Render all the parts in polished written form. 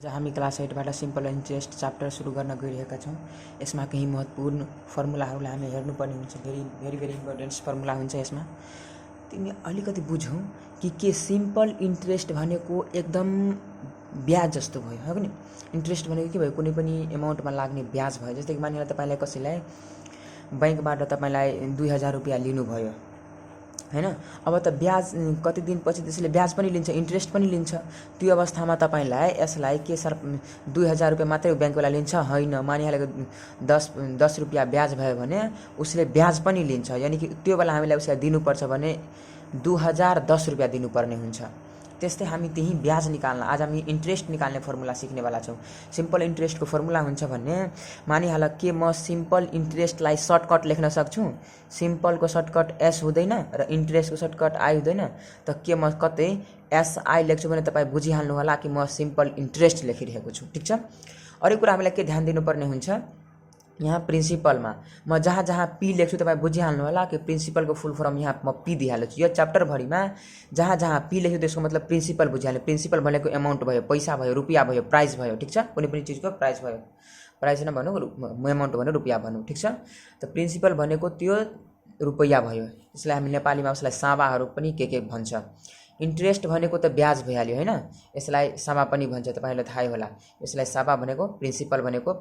आज हामी class 8बाट simple interest chapter सुरु गर्न गइरहेका छौँ। यसमा केही महत्त्वपूर्ण फर्मुलाहरूलाई हामी हेर्नुपर्ने हुन्छ। भेरी इम्पोर्टेन्ट फर्मुला हुन्छ यसमा। तिमी अलिकति बुझौँ कि के सिम्पल इन्ट्रेस्ट भनेको एकदम ब्याज जस्तो भयो हो कि इन्ट्रेस्ट भनेको के भयो, कुनै पनि एमाउन्टमा लाग्ने ब्याज भयो। जस्तै कि मानिलिएर तपाईँलाई कसैलाई बैंकबाट तपाईँलाई 2000 रुपियाँ लिनुभयो हैन। अब त ब्याज कति दिनपछि त्यसले ब्याज पनि लिन्छ, इन्ट्रेस्ट पनि लिन्छ। त्यो अवस्थामा तपाईँलाई यसलाई के सर 2000 रुपियाँ मात्रै ब्याङ्कवाला लिन्छ होइन, मानिहालेको 10 रुपियाँ ब्याज भयो भने उसले ब्याज पनि लिन्छ। यानि कि त्यो बेला हामीलाई उसलाई दिनुपर्छ भने 2010 रुपियाँ दिनुपर्ने हुन्छ। त्यस्तै हामी त्यही ब्याज निकाल्न आज हामी इन्ट्रेस्ट निकाल्ने फर्मुला सिक्नेवाला छौँ। सिम्पल इन्ट्रेस्टको फर्मुला हुन्छ भन्ने मानिहाल के म सिम्पल इन्ट्रेस्टलाई सर्टकट लेख्न सक्छु। सिम्पलको सर्टकट एस हुँदैन र इन्ट्रेस्टको सर्टकट आई हुँदैन। त के म कतै एसआई लेख्छु भने तपाईँ बुझिहाल्नु होला कि म सिम्पल इन्ट्रेस्ट लेखिरहेको छु। ठिक छ। अरू कुरा हामीलाई के ध्यान दिनुपर्ने हुन्छ, यहाँ प्रिन्सिपलमा म जहाँ जहाँ पी लेख्छु तपाईँ बुझिहाल्नु होला कि प्रिन्सिपलको फुल फर्म यहाँ म पी दिइहाल्छु। यो च्याप्टरभरिमा जहाँ जहाँ पी लेख्छु त्यसको मतलब प्रिन्सिपल बुझिहाल्नु। प्रिन्सिपल भनेको एमाउन्ट भयो, पैसा भयो, रुपियाँ भयो, प्राइस भयो। ठिक छ। कुनै पनि चिजको प्राइस भयो, प्राइस नभनौँ, एमाउन्ट भन्नु, रुपियाँ भनौँ। ठिक छ। त प्रिन्सिपल भनेको त्यो रुपियाँ भयो। यसलाई हामी नेपालीमा उसलाई सावाहरू पनि के भन्छ। इन्ट्रेस्ट भनेको त ब्याज भइहाल्यो होइन, यसलाई सावा पनि भन्छ, तपाईँलाई थाहै होला। यसलाई सावा भनेको प्रिन्सिपल भनेको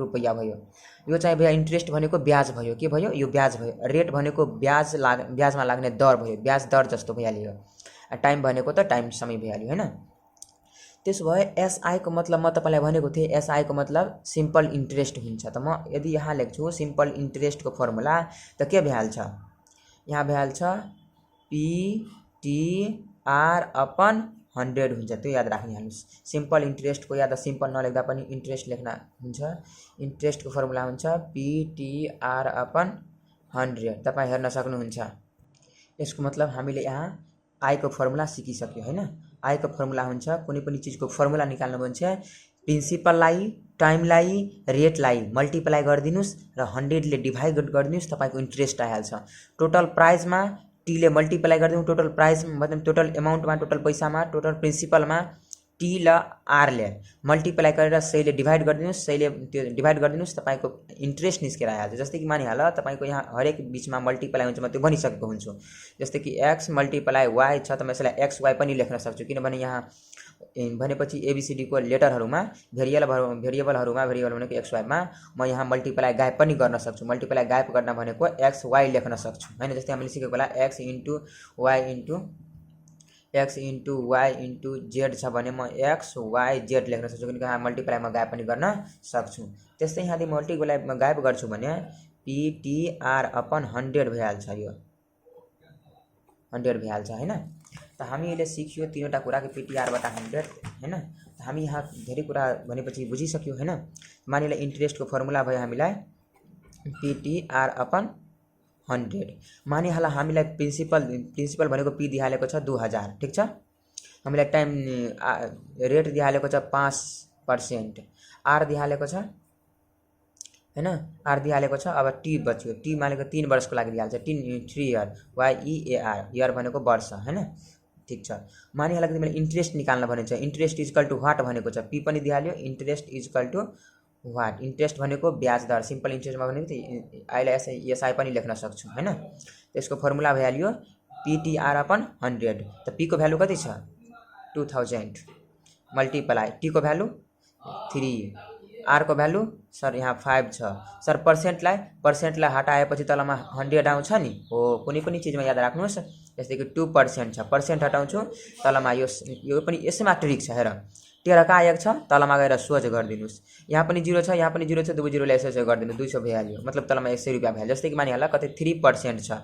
रुपियाँ भयो। यो चाहिँ भइहाल्यो इन्ट्रेस्ट भनेको ब्याज भयो। के भयो? यो ब्याज भयो। रेट भनेको ब्याजमा लाग्ने दर भयो, ब्याज दर जस्तो भइहाल्यो। टाइम भनेको त टाइम समय भइहाल्यो होइन। त्यसो भए एसआईको मतलब म तपाईँलाई भनेको थिएँ, एसआईको मतलब सिम्पल इन्ट्रेस्ट हुन्छ। त म यदि यहाँ लेख्छु सिम्पल इन्ट्रेस्टको फर्मुला त के भइहाल्छ, यहाँ भइहाल्छ PTR/100 हुन्छ। त्यो याद राख्नुहोस्। सिम्पल इन्ट्रेस्टको या त सिम्पल नलेख्दा पनि इन्ट्रेस्ट लेख्न हुन्छ। इन्ट्रेस्टको फर्मुला हुन्छ PTR/100। तपाईँ हेर्न सक्नुहुन्छ। यसको मतलब हामीले यहाँ आईको फर्मुला सिकिसक्यो होइन। आईको फर्मुला हुन्छ कुनै पनि चिजको फर्मुला निकाल्नु भन्छ, प्रिन्सिपललाई, टाइमलाई, रेटलाई मल्टिप्लाई गरिदिनुस् र 100ले डिभाइड गरिदिनुस्, तपाईँको इन्ट्रेस्ट आइहाल्छ। टोटल प्राइसमा टीले मल्टिप्लाई गरिदिउँ, टोटल प्राइस मतलब टोटल एमाउन्टमा, टोटल पैसामा, टोटल प्रिन्सिपलमा टी ल आरले मल्टिप्लाई गरेर सहीले डिभाइड गरिदिनुस्, सहीले त्यो डिभाइड गरिदिनुस्, तपाईँको इन्ट्रेस्ट निस्केर आइहाल्छ। जस्तै कि मानिहाल तपाईँको यहाँ हरेक बिचमा मल्टिप्लाई हुन्छ, म त्यो भनिसकेको हुन्छु। जस्तै कि एक्स मल्टिप्लाई वाई छ त म यसलाई एक्स वाई पनि लेख्न सक्छु, किनभने यहाँ भनेपछि एबिसिडीको लेटरहरूमा भेरिएबल भनेको एक्स वाईमा म यहाँ मल्टिप्लाई गायब पनि गर्न सक्छु। मल्टिप्लाई गायब गर्न भनेको एक्स वाई लेख्न सक्छु होइन। जस्तै हामीले सिकेको होला x into y into z छ भने म एक्स वाई जेड लेख्न सक्छु, किनकि यहाँ मल्टिप्लाईमा गायब पनि गर्न सक्छु। त्यस्तै यहाँ मल्टिप्लाईमा गायब गर्छु भने PTR/100 भइहाल्छ। यो 100 भइहाल्छ होइन। त हामीले सिक्यो तीनवटा कुरा कि PTR/100 होइन। हामी यहाँ धेरै कुरा भनेपछि बुझिसक्यो होइन। मानिलिए इन्ट्रेस्टको फर्मुला भयो हामीलाई PTR/100। मानिहाल हामीलाई प्रिन्सिपल भनेको पी दिइहालेको छ 2000। ठिक छ। हामीलाई टाइम रेट दिइहालेको छ 5%, आर दिइहालेको छ होइन, आर दिइहालेको छ। अब टी बच्यो, टी मानेको 3 वर्षको लागि दिइहाल्छ, 3 इयर, YEAR, इयर भनेको वर्ष होइन। ठिक छ। मानिहाल कि तिमीले इन्ट्रेस्ट निकाल्न भनेको छ, इन्ट्रेस्ट इजकल टु वाट भनेको छ, पी पनि दिइहाल्यो, interest is equal to what. Interest भनेको ब्याज दर, सिम्पल इन्ट्रेस्टमा भनेको अहिले एसआई पनि लेख्न सक्छु होइन। त्यसको फर्मुला भइहाल्यो PTR/100। त पीको भ्यालु कति छ 2000 मल्टिप्लाई टीको भ्यालु 3, आरको भ्यालु सर यहाँ 5 छ। सर पर्सेन्टलाई हटाएपछि तलमा 100 आउँछ नि हो। कुनै पनि चिजमा याद राख्नुहोस्। जस्तै कि 2% छ, पर्सेन्ट हटाउँछु तलमा यो पनि यसैमा ट्रिक छ। हेर 13 का आएको छ, तलमा गएर सोझ गरिदिनुहोस्। यहाँ पनि 0 छ, यहाँ पनि 0 छ, 2 0ले यसो गरिदिनु, 200 भइहाल्यो। मतलब तलमा 100 रुपियाँ भइहाल्यो। जस्तै कि मानिहाल कतै 3% छ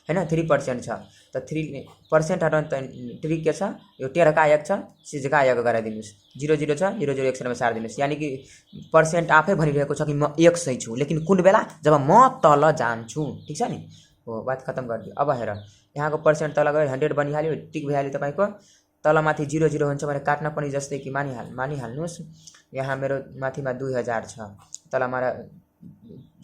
होइन, 3% छ। त 3% हटाउनु त ट्रिक के छ, यो 13 का आएको छ, सिजका आएको गराइदिनुहोस्। 0 0 छ, 0 0 100मा सारिदिनुहोस्। यानि कि पर्सेन्ट आफै भनिरहेको छ कि म 100 छु, लेकिन कुन बेला, जब म तल जान्छु। ठिक छ नि हो। बात खतम गरिदियो। अब हेर यहाँको पर्सेन्ट तल गयो 100 बनिहाल्यो, टिक भइहाल्यो। तपाईँको तलमाथि 0 0 हुन्छ भने काट्न पनि, जस्तै कि मानिहाल्नुहोस् यहाँ मेरो माथिमा 2000 छ, तलमा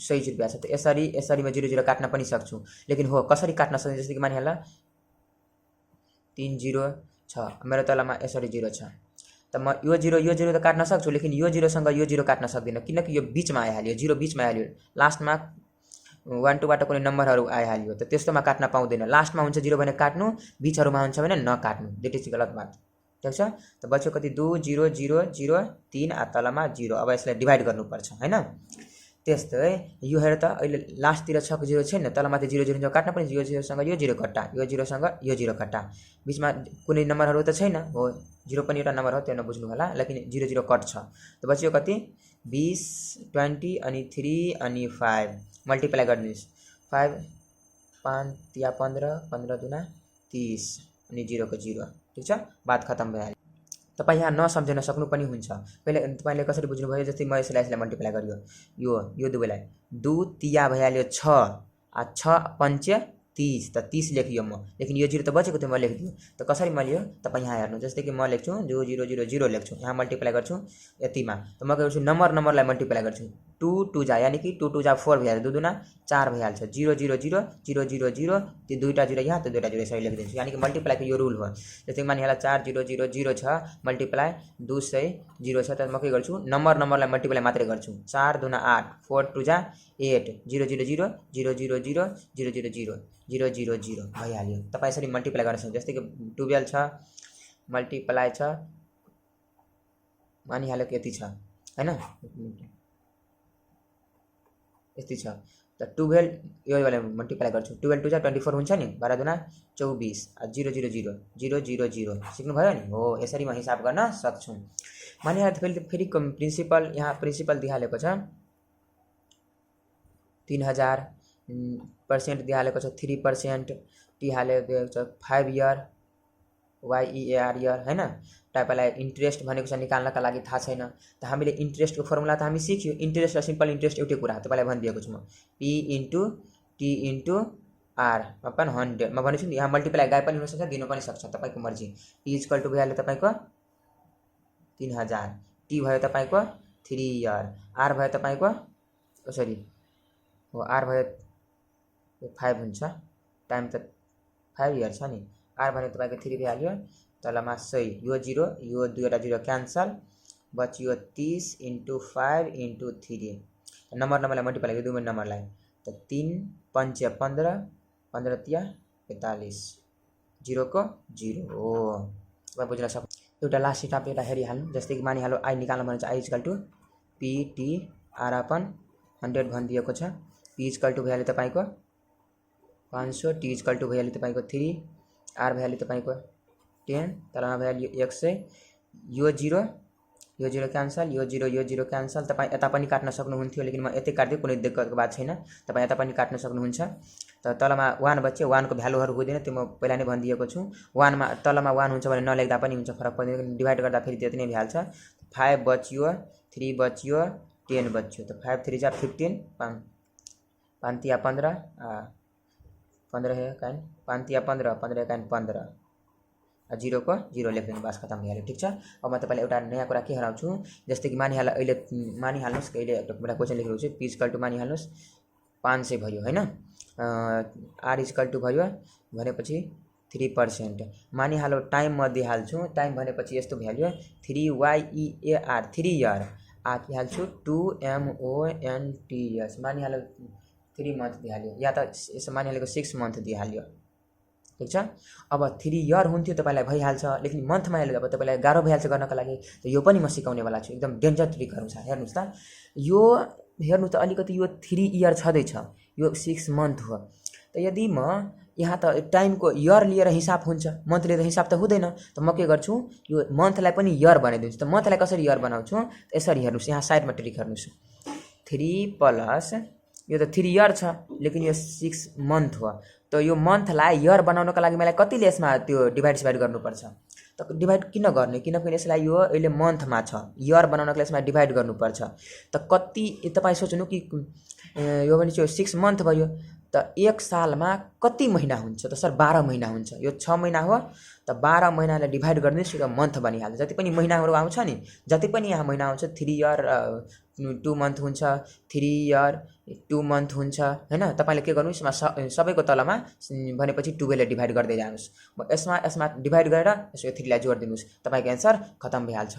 100 रुपियाँ छ। त यसरीमा 0 0 काट्न पनि सक्छु, लेकिन हो कसरी काट्न सक्छु। जस्तै कि मानिहाल 3 0 छ, मेरो तलमा यसरी 0 छ, त म यो जिरो त काट्न सक्छु, लेकिन यो जिरोसँग यो जिरो काट्न सक्दिनँ, किनकि यो बिचमा आइहाल्यो, जिरो बिचमा आइहाल्यो, लास्टमा 1 2बाट कुनै नम्बरहरू आइहाल्यो, त त्यस्तोमा काट्न पाउँदैन। लास्टमा हुन्छ जिरो भने काट्नु, बिचहरूमा हुन्छ भने नकाट्नु, द्याट इज गलत बात। ठिक छ, त बच्यो कति 2 0 0 0 3 तलमा 0। अब यसलाई डिभाइड गर्नुपर्छ हैन। त्यस्तै यो हेर त अहिले लास्टतिर 6 को 0 छैन, तलमाथि 0 0 काट्न पनि, यो 0 सँग यो 0 कट्टा, यो 0 सँग यो 0 कट्टा, बिचमा कुनै नम्बरहरू त छैन हो, 0 पनि एउटा नम्बर हो, त्यो नबुझ्नु होला, लेकिन 0 0 कट्छ। त बच्यो कति 20 20 अनि 3 अनि 5 मल्टिप्लाई गर्दिनुस्, 5 5 या 15 15 दुना 30 अनि 0 को 0। ठिक छ, बात खतम भयो। तपाईँ यहाँ नसम्झन सक्नु पनि हुन्छ। पहिले तपाईँले कसरी बुझ्नुभयो, जस्तै म यसलाई मल्टिप्लाई गरियो, यो दुवैलाई 2 तिया भइहाल्यो 6 6 5 30, त 30 लेखियो म, लेकिन यो 0 त बचेको थियो, म लेखिदियो। त कसरी म लियो तपाईँ यहाँ हेर्नु, जस्तै कि म लेख्छु 0 0 0 0 लेख्छु, यहाँ मल्टिप्लाई गर्छु यतिमा, त म के गर्छु नम्बरलाई मल्टिप्लाई गर्छु, 2 2 जा यानी कि 2 2 जा 4 भइहाल्यो, 2 दुना 4 भइहाल्छ, 0 0 0 0 0 0, त्यो दुईटा 0 यहाँ, त्यो दुईटा 0 यसरी लेखिदिन्छु, यानी कि मल्टिप्लाईको यो रुल हो। जस्तै मानिहाल 4 0 0 0 छ मल्टिप्लाई 200 छ, त म के गर्छु नम्बरलाई मल्टिप्लाई मात्रै गर्छु, 4 दुना 8 4 2 जा 8 0 0 0 0 0 0 0 0 0 0 0 0 भइहाल्यो। तपाईँ यसरी मल्टिप्लाई गर्न सक्नुहुन्छ। जस्तै कि 12 छ मल्टिप्लाई छ मानिहाल्यो कि यति छ हैन, यति छ, त 12 यो वाला मल्टिप्लाई गर्छु, 12 2 जा 24 हुन्छ नि, 12 दुना 24 0 0 0 0 0 0 सिक्नुभयो नि हो, यसरी म हिसाब गर्न सक्छु। मानिहाल्यो फेरि प्रिन्सिपल, यहाँ प्रिन्सिपल दिइहालेको छ 3000% दिइहालेको छ, 3% दिइहालेको छ, 5 इयर YEAR इयर हैन। तपाईँलाई इन्ट्रेस्ट भनेको छ निकाल्नका लागि थाहा छैन, त हामीले इन्ट्रेस्टको फर्मुला त हामी सिक्यो, इन्ट्रेस्ट र सिम्पल इन्ट्रेस्ट एउटै कुरा तपाईँलाई भनिदिएको छु म, P × T × R अपन 100। म भनेछु नि यहाँ मल्टिप्लाई गाई पनि हुनसक्छ, दिनु पनि सक्छ, तपाईँको मर्जी। P = भइहाल्यो तपाईँको 3000, T भयो तपाईँको 3 इयर, R भयो तपाईँको सरी हो, R भयो 5 हुन्छ, टाइम त 5 इयर छ नि, R भने तपाईँको 3 भइहाल्यो, तलमा 100, यो 0 यो दुईवटा 0 क्यान्सल, बच्यो 30 × 5 × 3, नम्बरलाई मल्टिप्लाई यो दुई नम्बरलाई, त 3 5 15 15 तिया 45 0 को 0 हो। तपाईँ बुझ्न सक्नु। एउटा लास्ट स्टेप एउटा हेरिहाल्नु, जस्तै कि मानिहाल्नु I निकाल्नु भने चाहिँ I = PT/R अपन 100 भनिदिएको छ, P = भइहाल्यो तपाईँको 500, T = भइहाल्यो तपाईँको 3, R भइहाल्यो तपाईँको 10, तलमा भइहाल्यो 100, यो 0 क्यान्सल, यो 0 क्यान्सल। तपाईँ यता पनि काट्न सक्नुहुन्थ्यो, लेकिन म यतै काट्दिएँ, कुनै दिक्कतको बात छैन, तपाईँ यता पनि काट्न सक्नुहुन्छ। त तलमा 1 बच्यो, 1 को भ्यालुहरू हुँदैन, त्यो म पहिला नै भनिदिएको छु, 1 मा तलमा 1 हुन्छ भने नलेख्दा पनि हुन्छ, फरक पर्दैन, डिभाइड गर्दा फेरि त्यति नै भइहाल्छ। 5 बच्यो, 3 बच्यो, 10 बच्यो, त 5 3 जा 15 5 तिया 15 15 है काइन 5 तिया 15 15 काइन 15 0 को 0 लेखिदिनु, बास खतम भइहाल्यो। ठिक छ, अब म तपाईँलाई एउटा नयाँ कुरा के हराउँछु, जस्तै कि मानिहाल्नुहोस् कहिले एउटा क्वेसन लेखेको छु, P = मानिहाल्नुहोस् 500 भयो हैन, R = भयो भनेपछि 3%, मानिहाल्यो टाइम म दिइहाल्छु, टाइम भनेपछि यस्तो भइहाल्यो 3YEAR 3 इयर, के हाल्छु 2 MONTS, मानिहाल्यो 3 मन्थ दिइहाल्यो, या त यसो मानिहालेको 6 मन्थ दिइहाल्यो। ठिक छ, अब 3 इयर हुन्थ्यो तपाईँलाई भइहाल्छ, लेकिन मन्थमा हाल्यो, अब तपाईँलाई गाह्रो भइहाल्छ गर्नका लागि, त यो पनि म सिकाउनेवाला छु, एकदम डेन्जर ट्रिकहरू छ। हेर्नुहोस् त, यो हेर्नु त अलिकति यो 3 इयर छँदैछ, यो 6 मन्थ हो, त यदि म यहाँ त टाइमको इयर लिएर हिसाब हुन्छ, मन्थ लिएर हिसाब त हुँदैन, त म के गर्छु यो मन्थलाई पनि इयर बनाइदिन्छु। त मन्थलाई कसरी इयर बनाउँछु, यसरी हेर्नुहोस्, यहाँ साइडमा ट्रिक हेर्नुहोस्, 3 प्लस यो त 3 इयर छ, लेकिन यो 6 मन्थ हो, त यो मन्थलाई इयर बनाउनको लागि मलाई कतिले यसमा त्यो डिभाइड गर्नुपर्छ, त डिभाइड किन गर्ने, किनकि यसलाई यो अहिले मन्थमा छ, इयर बनाउनको लागि यसमा डिभाइड गर्नुपर्छ। त कति तपाईँ सोच्नु कि यो भने चाहिँ 6 मन्थ भयो, त एक सालमा कति महिना हुन्छ, त सर 12 महिना हुन्छ, यो 6 महिना हो, त 12 महिनालाई डिभाइड गरिदिनुहोस्, यो मन्थ बनिहाल्छ। जति पनि महिनाहरू आउँछ नि, जति पनि यहाँ महिना आउँछ 3 इयर 2 मन्थ हुन्छ, 3 इयर 2 मन्थ हुन्छ हैन। तपाईले के गर्नु यसमा सबैको तलमा भनेपछि 12 ले डिभाइड गर्दै जानुस्। यसमा डिभाइड गरेर यसको 3 लाई जोड दिनुस्, तपाईको आन्सर खतम भइहाल्छ।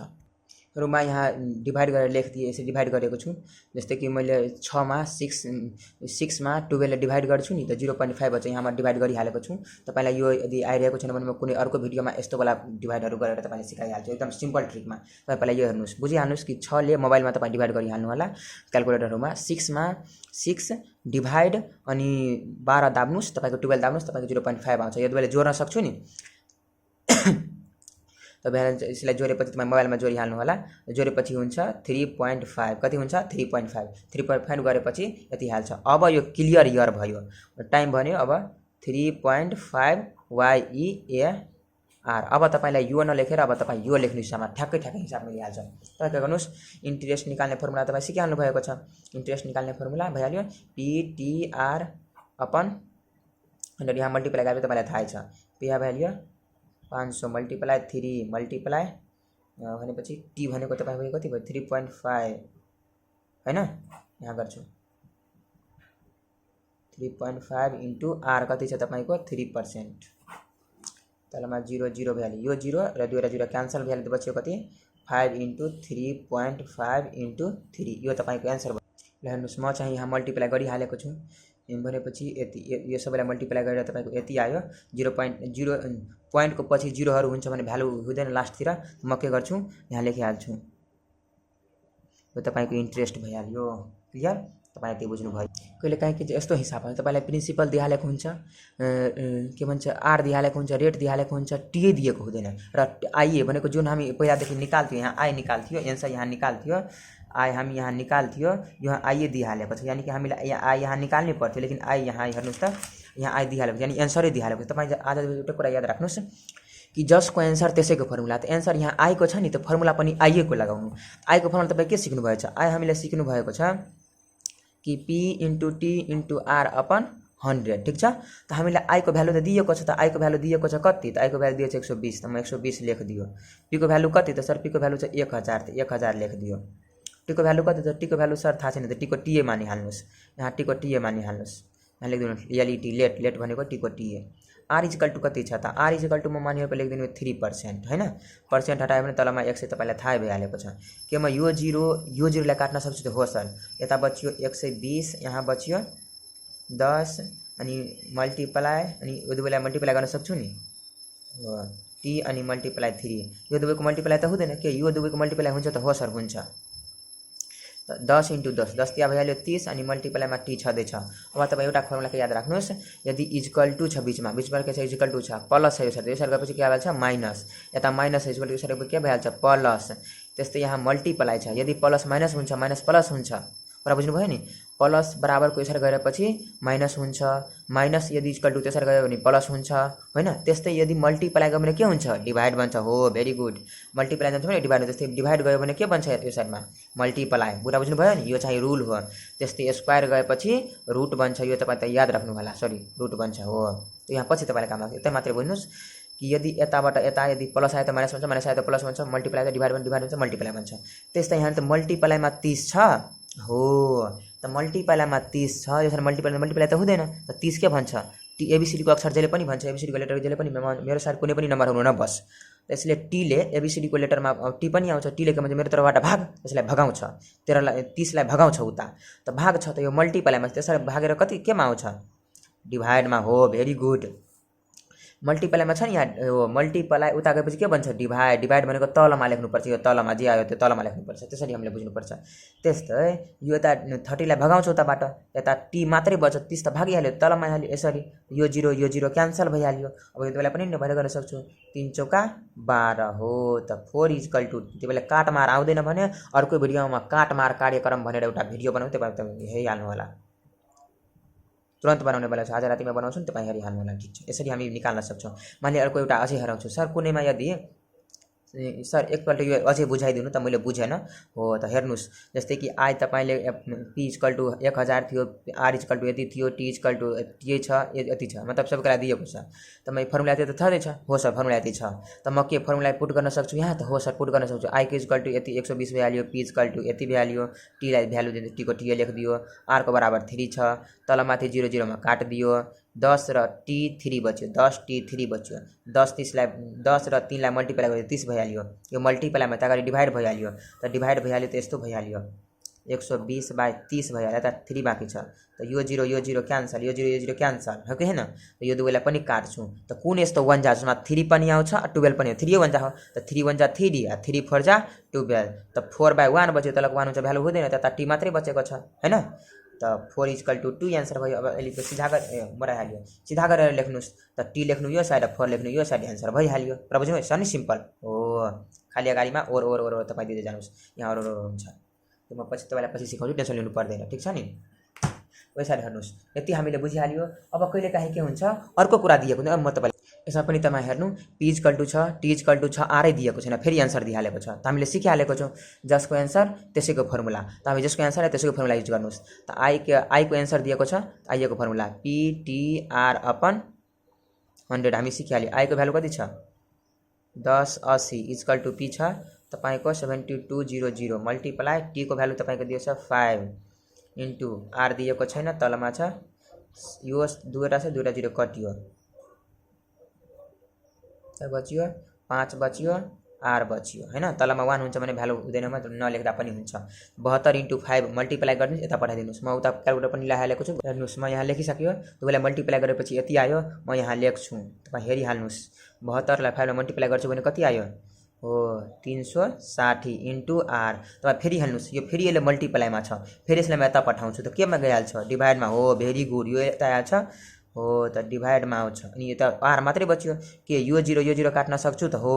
र म यहाँ डिभाइड गरेर लेखिदिए यसरी डिभाइड गरेको छु। जस्तै कि मैले 6 मा 6 मा 12 ले डिभाइड गर्छु नि त 0.5 बच्चा यहाँ म डिभाइड गरिहालेको छु। तपाईलाई यो यदि आइरहेको छैन भने म कुनै अर्को भिडियोमा यस्तो वाला डिभाइडहरु गरेर तपाईलाई सिकाइहाल्छु एकदम सिम्पल ट्रिकमा। तपाई पहिला यो हेर्नुस्, बुझिहाल्नुस् कि 6 ले मोबाइलमा तपाई डिभाइड गरिहाल्नु होला क्याल्कुलेटरहरुमा। 6 मा 6 डिभाइड अनि 12 दाब्नुस्, तपाईको 12 दाब्नुस्, तपाईको 0.5 आउँछ। यो दुवैले जोड्न सक्छु नि तपाईहरु यसलाई जोडेपछि तपाई मोबाइलमा जोडिहाल्नु होला। जोडेपछि हुन्छ 3.5 कति हुन्छ 3.5 गरेपछि यति हाल्छ। अब यो क्लियर इयर भयो, टाइम भन्यो अब 3.5 YEAR। अब तपाईलाई यो नलेखेर अब तपाई यो लेख्नु हिसाबमा ठ्याक्कै हिसाब मिलिहाल्छ। तपाई के गर्नुस् इन्ट्रेस्ट निकाल्ने फर्मुला तपाई सिकिहाल्नु भएको छ। इन्ट्रेस्ट निकाल्ने फर्मुला भइहाल्यो PTR अपन 100 यहाँ मल्टिप्लाई गरेपछि तपाईलाई थाहै छ। यहाँ भइहाल्यो 500 मल्टिप्लाई 3 मल्टिप्लाई भनेपछि टी भनेको तपाईको कति भयो 3.5 हैन। यहाँ गर्छु 3.5 इन्टु r कति छ तपाईको 3%। तलमा 0 0 भइहाल्यो, यो 0 र 2 र 0 क्यान्सल भइहाल्यो त बच्यो कति 5 इन्टु 3.5 इन्टु 3 यो तपाईको आन्सर भयो। ल हेर्नुस् म चाहिँ यहाँ मल्टिप्लाई गरिहालेको छु भनेपछि यति यो सबैलाई मल्टिप्लाई गरेर तपाईको यति आयो। 0.0 पोइन्टको पछि जिरोहरु हुन्छ भने भ्यालु हुँदैन लास्टतिर। म के गर्छु यहाँ लेखिहाल्छु, यो तपाईको इन्ट्रेस्ट भइहाल्यो। क्लियर तपाईले त्यो बुझ्नु भयो। कहिले काहीँ के यस्तो हिसाब हो तपाईलाई प्रिन्सिपल दिइहालेको हुन्छ, के भन्छ आर दिइहालेको हुन्छ, रेट दिइहालेको हुन्छ, टी दिएको हुँदैन र आइए भनेको जुन हामी पहिलादेखि निकाल्थ्यौ यहाँ आई निकाल्थ्यो, एन्सर यहाँ निकाल्थ्यो, आई हामी यहाँ निकाल्थ्यो, यहाँ आइए दिइहालेको छ। यानी कि हामीलाई आई यहाँ निकाल्नै पर्थ्यो, लेकिन आई यहाँ हेर्नुस् त यहाँ आई दिइहालेको यानी एन्सरै दिइहालेको छ। तपाई आज एउटा कुरा याद राख्नुस् कि जसको एन्सर त्यसैको फर्मुला। त एन्सर यहाँ आई को छ नि त फर्मुला पनि आई को लगाउनु। आई को फर्मुला तपाई के सिक्नु भएछ, आई हामीले सिक्नु भएको छ कि P into T into R upon 100 ठीक छ। त हामीले आई को भ्यालु त दिएको छ, त आई को भ्यालु दिएको छ कति त आई को भ्यालु दिएको छ 120 त म 120 लेख दियो। P को भ्यालु कति त सर P को भ्यालु छ 1000 त 1000 लेख दियो। T को भ्यालु कति त T को भ्यालु सर थाहा छैन त T को TA मानिहाल्नुस्, यहाँ T को TA मानिहाल्नुस्, यहाँ लेखिदिनु LET लेट भनेको T को TA। R इक्वल टु कति छ त R इक्वल टु म मानिएको लेखिदिनु 3% हैन। पर्सेन्ट हटायो भने तलमा 100 तपाईलाई थाहै भइहालेको छ। के म यो 0 लाई काट्न सक्छु त हो सर। यता बच्यो 120 यहाँ बच्यो 10 अनि मल्टिप्लाई अनि यो दुवैलाई मल्टिप्लाई गर्न सक्छु नि हो T अनि मल्टिप्लाई 3 यो दुवैको मल्टिप्लाई त हुँदैन के यो दुवैको मल्टिप्लाई हुन्छ त हो सर हुन्छ। 10 इन्टु 10 10 त्यहाँ भइहाल्यो 30 अनि मल्टिप्लाईमा टी छँदैछ। अब तपाईँ एउटा फर्मुला के याद राख्नुहोस्, यदि इक्वल टु छ बीचमा के छ इक्वल टु छ प्लस छ यो साइड गएपछि के भइहाल्छ माइनस, यता माइनस छ इक्वल टु यो साइड के भइहाल्छ प्लस। त्यस्तै यहाँ मल्टिप्लाई छ, यदि प्लस माइनस हुन्छ माइनस प्लस हुन्छ, कुरा बुझ्नुभयो नि। प्लस बराबरको यसरी गएपछि माइनस हुन्छ, माइनस यदि इक्वल टु त्यसरी गयो भने प्लस हुन्छ हैन। त्यस्तै यदि मल्टिप्लाई गयो भने के हुन्छ डिभाइड बन्छ। हो भेरी गुड, मल्टिप्लाई जान्छ भने डिभाइड हुन्छ। त्यस्तै डिभाइड गयो भने के बन्छ यो साइडमा मल्टिप्लाई, कुरा बुझ्नुभयो नि। यो चाहिँ रुल हो। त्यस्तै स्क्वायर गएपछि रुट बन्छ, यो तपाईँ त याद राख्नु होला, सरी रुट बन्छ हो। त्यो यहाँ पछि तपाईलाई काम लाग्छ, यतै मात्रै बुझ्नुस् कि यदि यताबाट यता यदि प्लस आयो त माइनस हुन्छ, माइनस आयो त प्लस हुन्छ, मल्टिप्लाई त डिभाइड हुन्छ, मल्टिप्लाई बन्छ। त्यस्तै यहाँ त मल्टिप्लाईमा 30 छ हो, त मल्टिप्लाईमा 30 छ, यसरी मल्टिप्लाई त हुँदैन त 30 के भन्छ टी एबीसीडी को अक्षर जहिले पनि भन्छ, एबीसीडी को लेटर जहिले पनि मेरो साथ कुनै पनि नम्बर हुनु न बस। त्यसले टी ले एबीसीडी को लेटरमा टी पनि आउँछ, टी ले के भन्छ मेरो तर्फबाट भाग, त्यसलाई भगाउँछ 30 लाई भगाउँछ उता त भाग छ त यो मल्टिप्लाईमा त्यसरी भागेर कति केमा आउँछ डिभाइडमा हो। भेरी गुड, मल्टिप्लाईमा छ नि यहाँ हो मल्टिप्लाई उता गएपछि के भन्छ डिभाइड, डिभाइड भनेको तलमा लेख्नुपर्छ, यो तलमा जे आयो त्यो तलमा लेख्नुपर्छ, त्यसरी हामीले बुझ्नुपर्छ। त्यस्तै यो यता 30 लाई भगाउँछ उताबाट, यता टी मात्रै बच्छ 30 त भागिहाल्यो तलमा हाल्यो यसरी, यो 0 क्यान्सल भइहाल्यो। अब यो बेला पनि डिभाइड गर्न सक्छु 3 चौका 12 हो त 4 इक्वल टु त्यो बेला काटमार आउँदैन भने अर्को भिडियोमा काटमार कार्यक्रम भनेर एउटा भिडियो बनाउँ, त्यो तपाईँ हेरिहाल्नु होला, तुरन्त बनाउने बेला छ, आज रातिमा बनाउँछु नि तपाईँ हेरिहाल्नु होला। ठिक छ, यसरी हामी निकाल्न सक्छौँ। मानिलिए अर्को एउटा अझै हराउँछु सर कुनैमा यदि सर एकपल्ट यो अझै बुझाइदिनु त मैले बुझेन हो त हेर्नुहोस् जस्तै कि आई तपाईँले पी इक्वल टु 1000 थियो आर इक्वल टु यति थियो टी इक्वल टु यति छ यति छ मतलब सबैलाई दिएको छ त म फर्मुला यति त थाहै छ हो सर फर्मुला यति छ त म के फर्मुला पुट गर्न सक्छु यहाँ त हो सर पुट गर्न सक्छु आई को इक्वल टु यति 120 भइहाल्यो पी इक्वल टु यति भइहाल्यो टीलाई भ्यालु दिनु टी को टी लेखिदियो आर को बराबर 3 छ तल माथि 0 0 मा काटिदियो 10 र टी 3 बच्यो 10 टी 3 बच्यो 10 र 3 लाई मल्टिप्लाई गरेर 30 भइहाल्यो यो मल्टिप्लाईमा त अगाडि डिभाइड भइहाल्यो त डिभाइड भइहाल्यो त यस्तो भइहाल्यो 120 बाई 30 भइहाल्यो त 3 बाँकी छ त यो 0 क्यान्सल यो 0 क्यान्सल हो कि हैन त यो दुवैलाई पनि काट्छु त कुन यस्तो 1 जा जसमा 3 पनि आउँछ 12 पनि 3 1 जा हो त 3 1 जा 3 3 4 जा 12 त 4 बाई 1 बच्यो तलको 1 हुन्छ भ्यालु हुँदैन त टी मात्रै बचेको छ हैन त 4 इक्वल टु 2 एन्सर भयो अब अहिले सिधा बनाइहाल्यो सिधा गरेर लेख्नुस् त टी लेख्नु यो साइड 4 लेख्नु यो साइड एन्सर भइहाल्यो र बुझ्नु सनी सिम्पल हो खाली अगाडिमा ओर तपाईँ दिँदै जानुस् यहाँ ओर हुन्छ त म पछि तपाईलाई पछि सिकाउँछु टेन्सन लिनु पर्दैन ठीक छ नि वैसाले हेर्नुस् यति हामीले बुझिहाल्यो अब कहिले काहीँ के हुन्छ अर्को कुरा दिएको हुन्छ अब म तपाईलाई यसमा पनि तपाईँ हेर्नु पी इक्वल टु छ टी इक्वल टु छ आरै दिएको छैन फेरि एन्सर दिइहालेको छ त हामीले सिकिहालेको छौँ जसको एन्सर त्यसैको फर्मुला त हामी जसको एन्सर है त्यसैको फर्मुला युज गर्नुस् त आई को एन्सर दिएको छ आईको formula P T R upon 100 हामी सिकिहाल्यो आई को भ्यालु कति छ 1080 इक्वल टु पी छ तपाईको 7200 मल्टिप्लाई टी को भ्यालु तपाईको दिएको छ 5 इन्टु आर दिएको छैन तलमा छ यो दुईटा छ दुईटा 0 कटियो बच्यो 5 बच्यो आर बच्यो हैन तलमा 1 हुन्छ भने भ्यालु हुँदैन नलेख्दा पनि हुन्छ 72 इन्टु 5 मल्टिप्लाई गर्नुस् यता पठाइदिनुस् म उता क्याल्कुलेटर पनि लेखाइहालेको छु हेर्नुस् म यहाँ लेखिसक्यो दुवैलाई मल्टिप्लाई गरेपछि यति आयो म यहाँ लेख्छु तपाई हेरिहाल्नुस् 72 लाई 5 ले मल्टिप्लाई गर्छु भने कति आयो हो 360 इन्टु आर तपाई फेरि हेर्नुस् यो फेरि यसले मल्टिप्लाईमा छ फेरि यसलाई म यता पठाउँछु त केमा गइहाल्छ डिभाइडमा हो भेरी गुड यो यता आछ हो त डिभाइडमा आउँछ अनि यता आर मात्रै बच्यो के यो 0 काट्न सक्छु त हो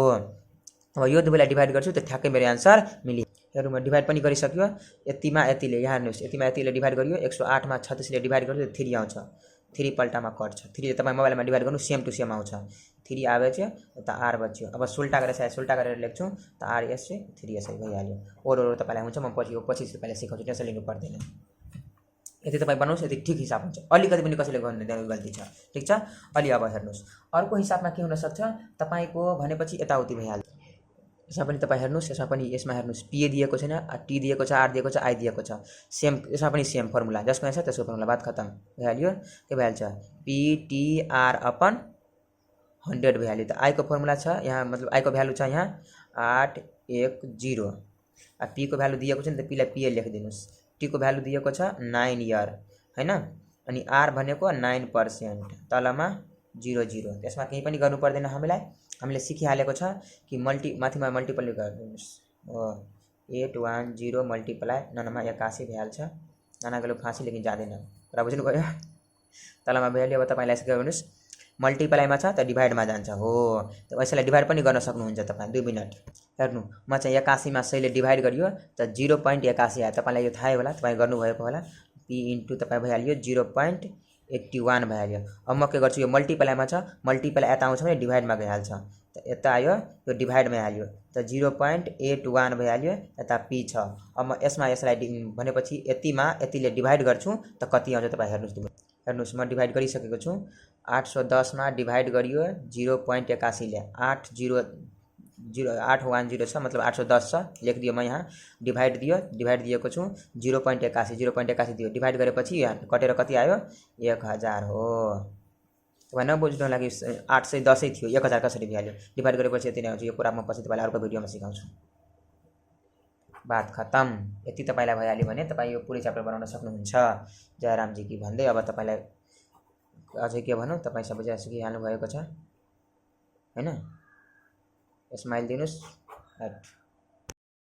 अब यो दुवैलाई डिभाइड गर्छु त ठ्याक्कै मेरो आन्सर मिल्यो हेर्नु म डिभाइड पनि गरिसक्यो यतिमा यतिले यहाँ हेर्नुस् यतिमा यतिले डिभाइड गरियो 108 मा 36 ले डिभाइड गर्छु त 3 आउँछ 3 पल्टामा कट्छ 3 ले तपाई मोबाइलमा डिभाइड गर्नु सेम टु सेम आउँछ 3 आएछ त आर बच्यो अब सुल्टा गरेर लेख्छु त आर एस 3 एस भइहाल्यो ओर तपाईलाई हुन्छ म पछि तपाईलाई सिकाउँछु टेन्सन लिनु पर्दैन यदि तपाईँ बनाउनुस् यदि ठिक हिसाब हुन्छ अलिकति पनि कसैले गर्नु गल्ती छ ठीक छ अलि अब हेर्नुस् अर्को हिसाबमा के हुन सक्छ तपाईको भनेपछि यताउति भइहाल्छ यसमा पनि तपाईँ हेर्नुस् यसमा पनि यसमा हेर्नुस् पी दिएको छैन टी दिएको छ आर दिएको छ आई दिएको छ सेम यसमा पनि सेम फर्मुला जसको एन्सर त्यसको फर्मुला बात खतम भइहाल्यो के भइहाल्छ पी टी आर अपन 100 भइहाल्यो त आई को फर्मुला छ यहाँ मतलब आई को भ्यालु छ यहाँ 810 आ पी को भ्यालु दिएको छ नि त पी लाई पी लेखिदिनुस् टी को भ्यालु दिएको छ 9 इयर हैन अनि आर भनेको 9% तलमा 00 त्यसमा केही पनि गर्नु पर्दैन हामीले सिकिहालेको छ कि माथिमा मल्टिपल गर्नुस् 810 मल्टिप्लाई नानामा 81 भइहाल्छ नानाको लोग फाँसी लेकिन जाँदैन र बुझ्नु भयो तलमा भइहाल्यो अब तपाईलाई सिकाउनुस् मल्टिप्लाईमा छ त डिभाइडमा जान्छ हो त यसैलाई डिभाइड पनि गर्न सक्नुहुन्छ तपाई 2 मिनेट हेर्नु म चाहिँ 81 मा सहीले डिभाइड गरियो त 0.81 आयो तपाईलाई यो थाहै होला तपाई गर्नु भएको होला p इन्टु तपाई भइहाल्यो 0.81 भइहाल्यो अब म के गर्छु यो मल्टिप्लाईमा छ मल्टिप्लाई यता आउँछ भने डिभाइडमा गइहाल्छ त यता आयो यो डिभाइडमा आइहाल्यो त 0.81 भइहाल्यो यता p छ अब म यसलाई भनेपछि यतिमा यतिले डिभाइड गर्छु त कति आउँछ तपाई हेर्नुस् म डिभाइड गरिसकेको छु 810 मा डिभाइड गरियो 0.81 ले 810 छ मतलब 810 छ लेख दियो म यहाँ डिभाइड दिएको छु 0.81 दियो डिभाइड गरेपछि यहाँ कटेर कति आयो 1000 हो तपाईं नबुझ्नु लागि 810 थियो 1000 कसरी भइहाल्यो डिभाइड गरेपछि यति नै आउँछ यो कुरा म पछि तपाईलाई अर्को भिडियोमा सिकाउँछु बात खतम यति तपाईलाई भइहाल्यो भने तपाई यो पुरै च्याप्टर बनाउन सक्नुहुन्छ जयराम जी की भन्दै अब तपाईलाई अझै के भनौं तपाई सबैजना सिकिहाल्नु भएको छ हैन स्माइल दिनुस्